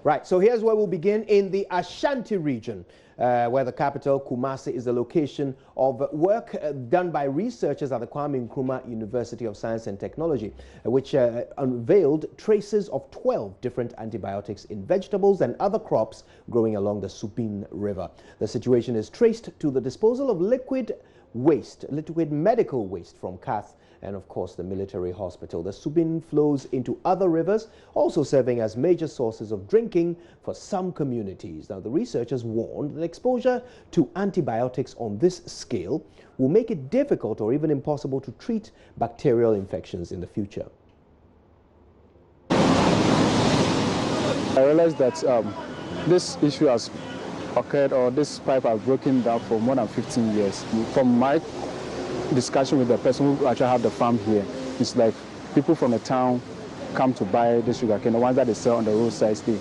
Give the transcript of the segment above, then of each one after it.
Right, so here's where we'll begin in the Ashanti region, where the capital, Kumasi, is the location of work done by researchers at the Kwame Nkrumah University of Science and Technology, which unveiled traces of 12 different antibiotics in vegetables and other crops growing along the Supin River. The situation is traced to the disposal of liquid medical waste from KATH and, of course, the military hospital. The Supin flows into other rivers, also serving as major sources of drinking for some communities. Now, the researchers warned that exposure to antibiotics on this scale will make it difficult or even impossible to treat bacterial infections in the future. I realized that this issue has occurred, or this pipe has broken down for more than 15 years. From my discussion with the person who actually have the farm here, it's like people from the town come to buy the sugarcane. The ones that they sell on the roadside, they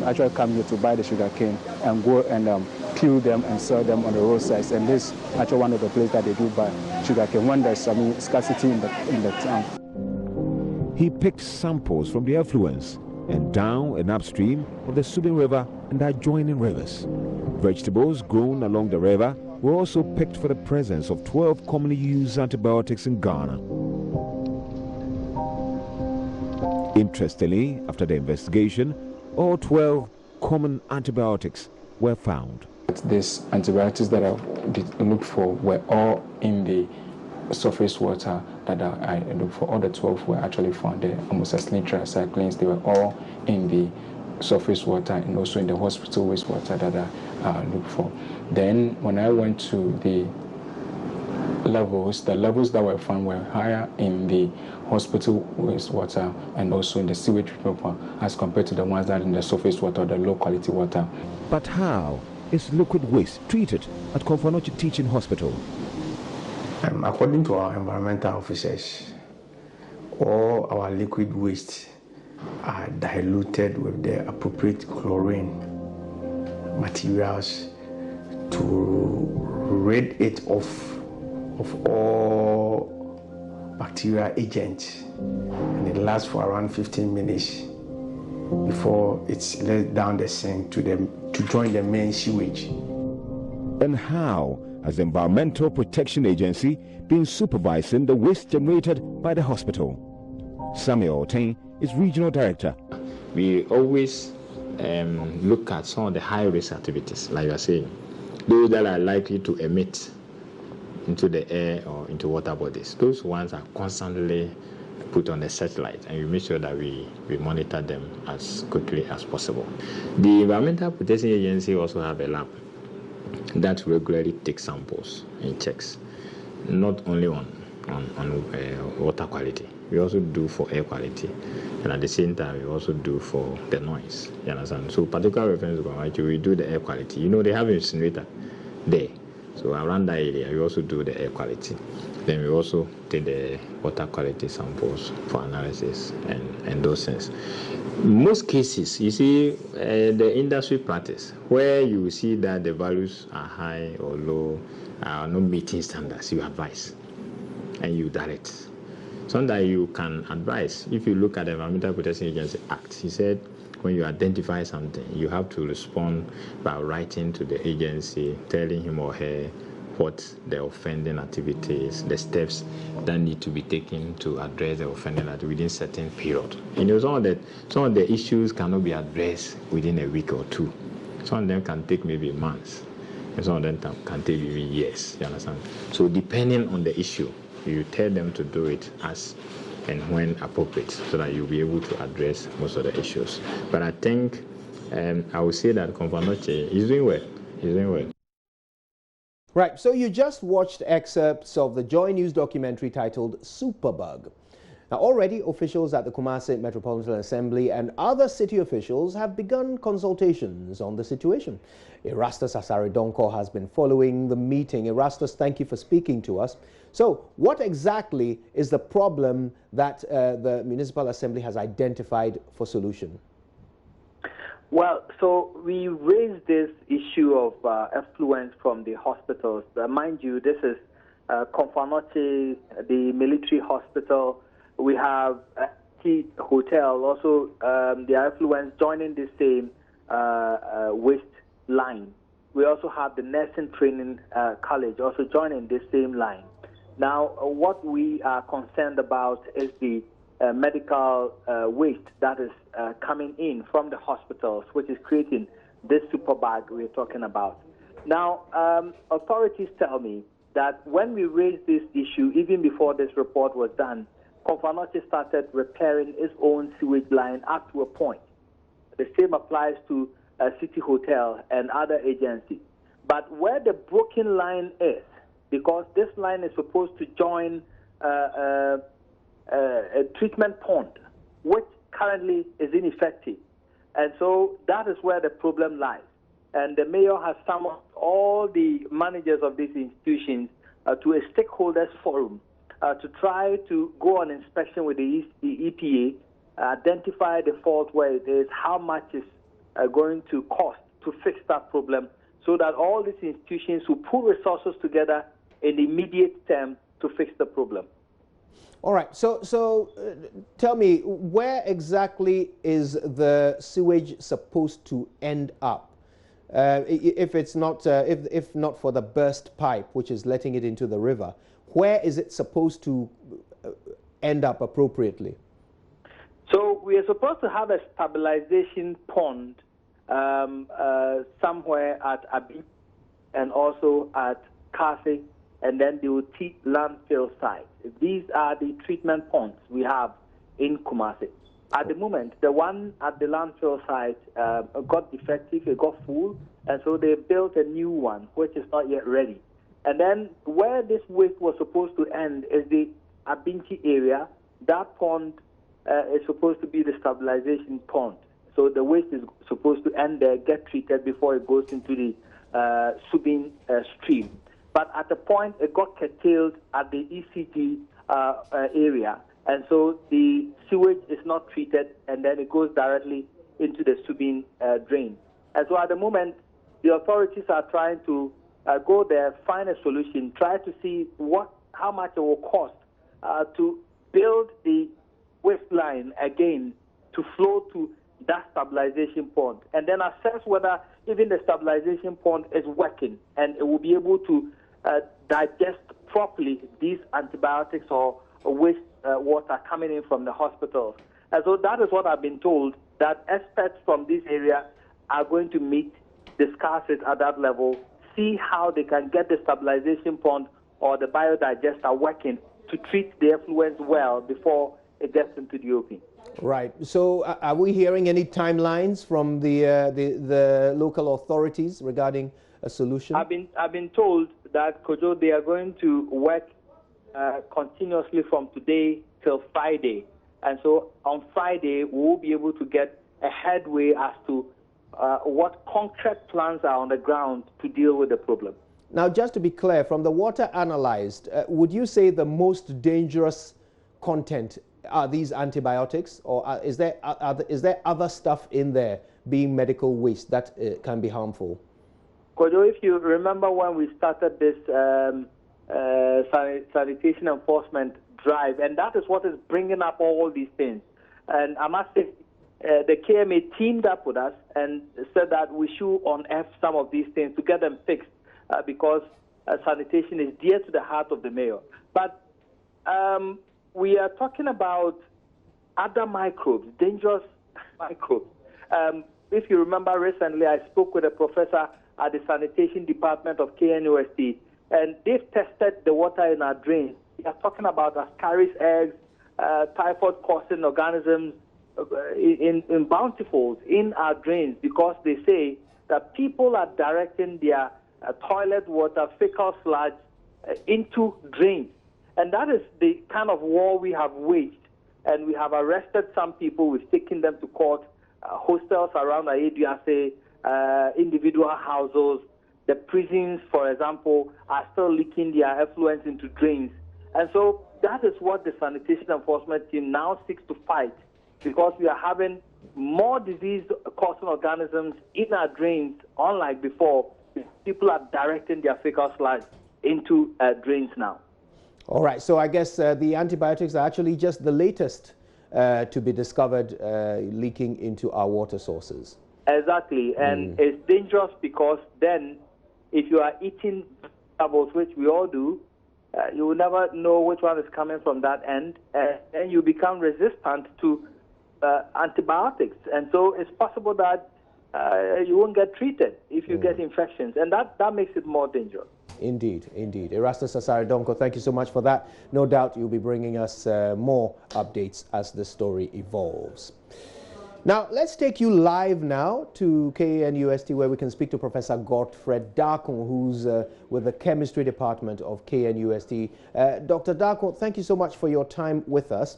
actually come here to buy the sugarcane and go and peel them and sell them on the roadsides. And this is actually one of the places that they do buy sugarcane when there's some scarcity in the town. He picked samples from the effluents and down and upstream of the Supin River and adjoining rivers. Vegetables grown along the river were also picked for the presence of 12 commonly used antibiotics in Ghana. Interestingly, after the investigation, all 12 common antibiotics were found. These antibiotics that I looked for were all in the surface water that I looked for. All the 12 were actually found there. Amoxicillin, tetracyclines, they were all in the surface water and also in the hospital wastewater that I looked for. Then when I went to the levels that were found were higher in the hospital wastewater and also in the sewage treatment plant as compared to the ones that are in the surface water, the low quality water. But how is liquid waste treated at Komfo Teaching Hospital? According to our environmental officers, all our liquid waste are diluted with the appropriate chlorine materials to rid it of all bacterial agents, and it lasts for around 15 minutes before it's let down the sink to join the main sewage. And how has the Environmental Protection Agency been supervising the waste generated by the hospital? Samuel Otain is Regional Director. We always look at some of the high-risk activities, like you are saying, those that are likely to emit into the air or into water bodies. Those ones are constantly put on the satellite, and we make sure that we monitor them as quickly as possible. The Environmental Protection Agency also have a lab that regularly takes samples and checks, not only on water quality. We also do for air quality, and at the same time we also do for the noise. You understand? So particular reference to we do the air quality. You know, they have an incinerator there, so around that area we also do the air quality. Then we also take the water quality samples for analysis and those things. Most cases, you see, the industry practice where you see that the values are high or low, are not meeting standards, you advise and you direct. Sometimes you can advise. If you look at the Environmental Protection Agency Act, he said when you identify something, you have to respond by writing to the agency, telling him or her what the offending activities, the steps that need to be taken to address the offending activity within a certain period. And you know, some of the issues cannot be addressed within a week or two. Some of them can take maybe months, and some of them can take even years. You understand? So depending on the issue, you tell them to do it as and when appropriate, so that you'll be able to address most of the issues. But I think I would say that Komfo is doing well. He's doing well. Right, so you just watched excerpts of the JoyNews documentary titled Superbug. Now, already officials at the Kumasi Metropolitan Assembly and other city officials have begun consultations on the situation. Erastus Asaridonko has been following the meeting. Erastus, thank you for speaking to us. So, what exactly is the problem that the Municipal Assembly has identified for solution? Well, so we raised this issue of effluent from the hospitals. Mind you, this is Komfo, the military hospital. We have City Hotel, also the affluents joining the same waste line. We also have the Nursing Training College also joining the same line. Now, what we are concerned about is the medical waste that is coming in from the hospitals, which is creating this superbug we're talking about. Now, authorities tell me that when we raised this issue, even before this report was done, Konfanoche started repairing its own sewage line up to a point. The same applies to City Hotel and other agencies. But where the broken line is, because this line is supposed to join a treatment pond, which currently is ineffective. And so that is where the problem lies. And the mayor has summoned all the managers of these institutions to a stakeholders forum to try to go on inspection with the EPA, identify the fault where it is, how much is going to cost to fix that problem, so that all these institutions will put resources together in the immediate term to fix the problem. All right. So tell me, where exactly is the sewage supposed to end up? If it's not, if not for the burst pipe, which is letting it into the river, where is it supposed to end up appropriately? So we are supposed to have a stabilization pond somewhere at Abi and also at KATH, and then the Uti landfill site. These are the treatment ponds we have in Kumasi. At the moment, the one at the landfill site got defective, it got full, and so they built a new one, which is not yet ready. And then where this waste was supposed to end is the Abinchi area. That pond is supposed to be the stabilization pond. So the waste is supposed to end there, get treated before it goes into the Subin stream. But at the point, it got curtailed at the ECG area. And so the sewage is not treated, and then it goes directly into the Subin drain. And so at the moment, the authorities are trying to go there, find a solution, try to see how much it will cost to build the waste line again to flow to that stabilization pond, and then assess whether even the stabilization pond is working and it will be able to digest properly these antibiotics or waste water coming in from the hospitals. And so that is what I've been told, that experts from this area are going to meet, discuss it at that level, see how they can get the stabilization pond or the biodigester working to treat the effluents well before it gets into the open. Right. So are we hearing any timelines from the local authorities regarding a solution? I've been told that, Kojo, they are going to work continuously from today till Friday. And so on Friday, we will be able to get a headway as to what concrete plans are on the ground to deal with the problem. Now, just to be clear, from the water analyzed, would you say the most dangerous content are these antibiotics, or is there other stuff in there, being medical waste, that can be harmful? Kojo, if you remember when we started this sanitation enforcement drive, and that is what is bringing up all these things. And I must say, the KMA teamed up with us and said that we should unearth some of these things to get them fixed because sanitation is dear to the heart of the mayor. But we are talking about other microbes, dangerous microbes. If you remember recently, I spoke with a professor at the sanitation department of KNUST, and they've tested the water in our drains. They are talking about Ascaris eggs, typhoid-causing organisms in bountifuls in our drains, because they say that people are directing their toilet water, fecal sludge into drains. And that is the kind of war we have waged. And we have arrested some people. We've taken them to court. Hostels around Ayeduase, individual households. The prisons, for example, are still leaking their effluents into drains. And so that is what the sanitation enforcement team now seeks to fight, because we are having more disease-causing organisms in our drains, unlike before. People are directing their fecal sludge into drains now. All right, so I guess the antibiotics are actually just the latest to be discovered leaking into our water sources. Exactly, and it's dangerous because then if you are eating vegetables, which we all do, you will never know which one is coming from that end, and you become resistant to antibiotics. And so it's possible that you won't get treated if you get infections, and that makes it more dangerous. Indeed, indeed. Erastus Asare-Donkor, thank you so much for that. No doubt you'll be bringing us more updates as the story evolves. Now, let's take you live now to KNUST, where we can speak to Professor Godfred Darkon, who's with the chemistry department of KNUST. Dr. Darkon, thank you so much for your time with us.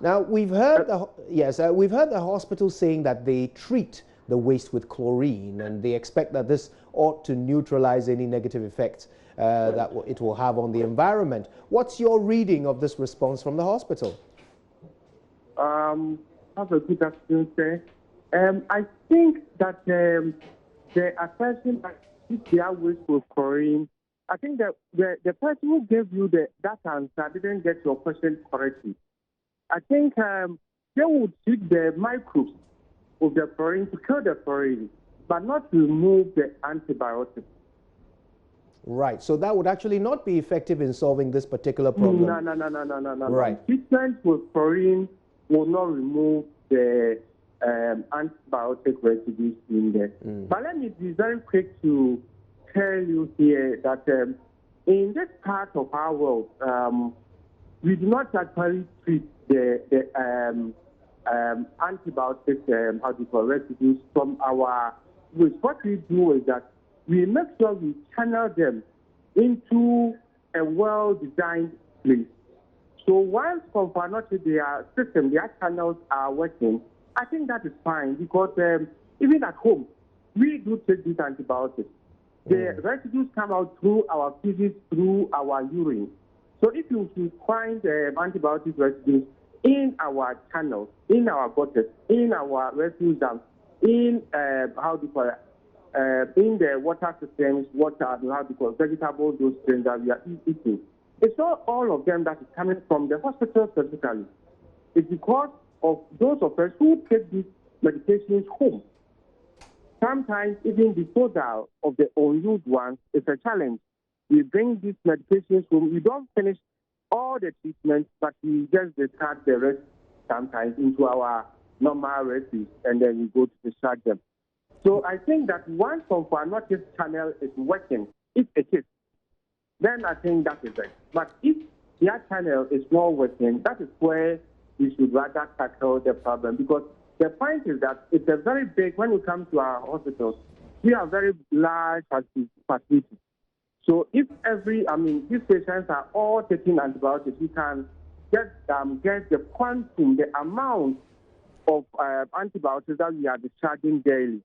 Now, we've heard we've heard the hospital saying that they treat the waste with chlorine, and they expect that this ought to neutralize any negative effects that it will have on the environment. What's your reading of this response from the hospital? Have a good afternoon, sir. I think that the assertion that they are waste with chlorine, I think that the person who gave you that answer didn't get your question correctly. I think they would treat the microbes with the chlorine to kill the chlorine, but not remove the antibiotics. Right, so that would actually not be effective in solving this particular problem. No. Right. Treatment with chlorine will not remove the antibiotic residues in there. But let me be very quick to tell you here that in this part of our world, we do not actually treat the antibiotic residues from our waste. What we do is that we make sure we channel them into a well-designed place. So once confirmed their system, their channels are working, I think that is fine, because even at home, we do take these antibiotics. The residues come out through our feces, through our urine. So if you find antibiotic residues in our channels, in our gutters, in our refuse dumps, in in the water systems, vegetables, those things that we are eating. It's not all of them that is coming from the hospital specifically. It's because of those of us who take these medications home. Sometimes even disposal of the unused ones is a challenge. We bring these medications home. We don't finish all the treatments, but we just discard the rest sometimes into our normal refuse, and then we go to discharge them. So I think that once confirmed channel is working, if it is, then I think that is it. But if their channel is not working, that is where we should rather tackle the problem. Because the point is that it's a very big, when we come to our hospitals, we have very large facilities. So if these patients are all taking antibiotics, we can get the quantum, the amount of antibiotics that we are discharging daily.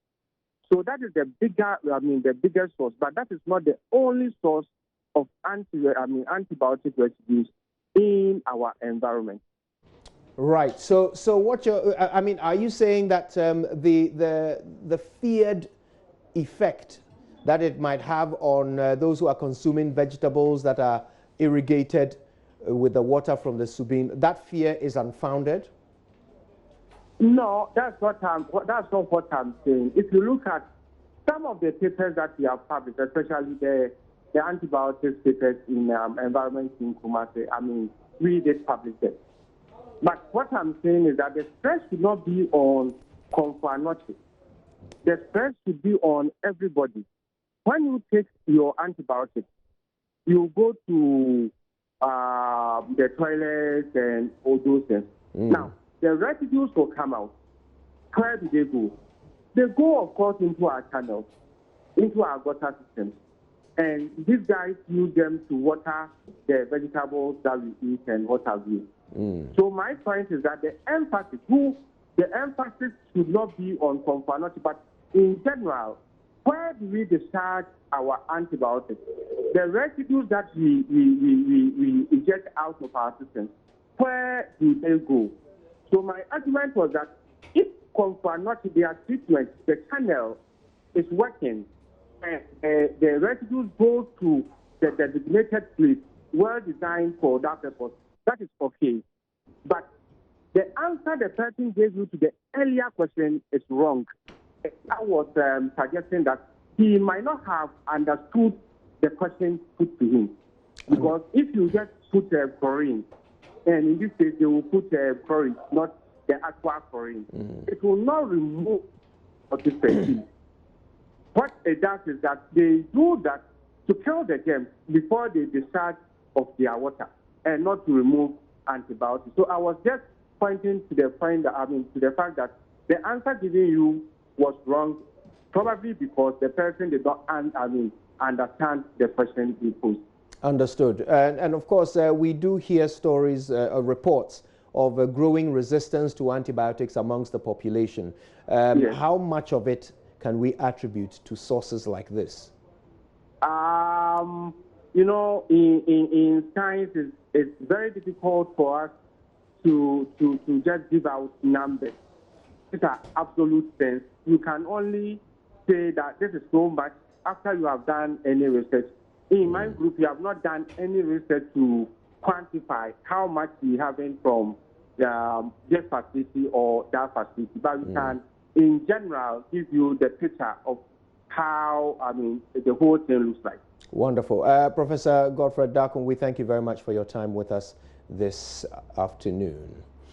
So that is the biggest source, but that is not the only source of antibiotic residues in our environment. Right. So what are you saying that the feared effect that it might have on those who are consuming vegetables that are irrigated with the water from the Subin, that fear is unfounded? No, that's not what I'm saying. If you look at some of the papers that we have published, especially the antibiotics papers in environment in Kumasi, we did publish it. But what I'm saying is that the stress should not be on Konfanochi. The stress should be on everybody. When you take your antibiotics, you go to the toilets and all those things. Now, the residues will come out. Where do they go? They go, of course, into our channels, into our gutter systems. And these guys use them to water the vegetables that we eat and what have you. So my point is that the emphasis should not be on Konfanochi, but in general, where do we discharge our antibiotics? The residues that we eject out of our system, where do they go? So my argument was that if Konfanochi, their treatment, the channel is working, and the residues go to the designated place, well designed for that purpose, that is okay. But the answer the person gave you to the earlier question is wrong. I was suggesting that he might not have understood the question put to him. Because if you just put chlorine, and in this case they will put chlorine, not the actual chlorine, it will not remove the What it does is that they do that to kill the germs before they discharge of their water and not to remove antibiotics. So I was just pointing to the point that, to the fact that the answer given you was wrong, probably because the person did not understand the question he posed. Understood. And of course, we do hear stories, reports of growing resistance to antibiotics amongst the population. Yes. How much of it can we attribute to sources like this? You know, in science, it's very difficult for us to just give out numbers. It's an absolute sense. You can only say that this is so much after you have done any research. In my group, we have not done any research to quantify how much we have from this facility or that facility, but we can, in general, give you the picture of how, the whole thing looks like. Wonderful. Professor Godfred Darkon, we thank you very much for your time with us this afternoon.